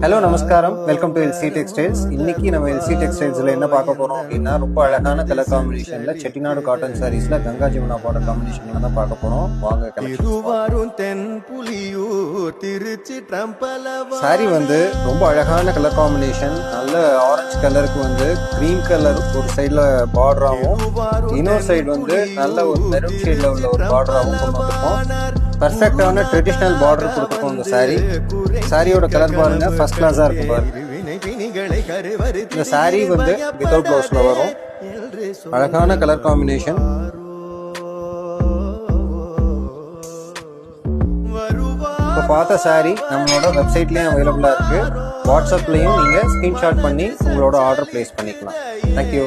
Hello நமஸ்காரம், welcome to LC textiles. இன்னைக்கு நம்ம எல்சி டெக்ஸ்டைல்ஸ்ல என்ன பார்க்க போறோம் அப்படின்னா, ரொம்ப அழகான கலர் காம்பினேஷன்ல செட்டிநாடு காட்டன் சாரீஸ்ல கங்கா ஜமுனா பார்டர் காம்பினேஷன்ல தான் பார்க்க போறோம். வாங்க சாரி வந்து ரொம்ப அழகான கலர் காம்பினேஷன். நல்ல ஆரஞ்சு கலருக்கு வந்து கிரீன் கலர் ஒரு சைட்ல பார்டராகவும், இன்னொரு சைடு வந்து நல்ல ஒரு மெரூன் ஷேட்ல உள்ள ஒரு பார்டராகவும் கொண்டு வந்திருக்கோம். பர்ஃபெக்டான ட்ரெடிஷ்னல் பார்டர் கொடுத்துருக்கோம் இந்த சாரி. சாரியோட கலர் பாருங்க, ஃபர்ஸ்ட் கிளாஸா இருக்கு பாருங்க. இந்த சாரி வந்து வித்தவுட் பிளவுஸ்ல வரும். அழகான கலர் காம்பினேஷன். இப்போ பார்த்த சாரி நம்மளோட வெப்சைட்லயும் அவைலபிளா இருக்கு. வாட்ஸ்அப்லயும் நீங்க ஸ்கிரீன்ஷாட் பண்ணி உங்களோட ஆர்டர் பிளேஸ் பண்ணிக்கலாம். தேங்க்யூ.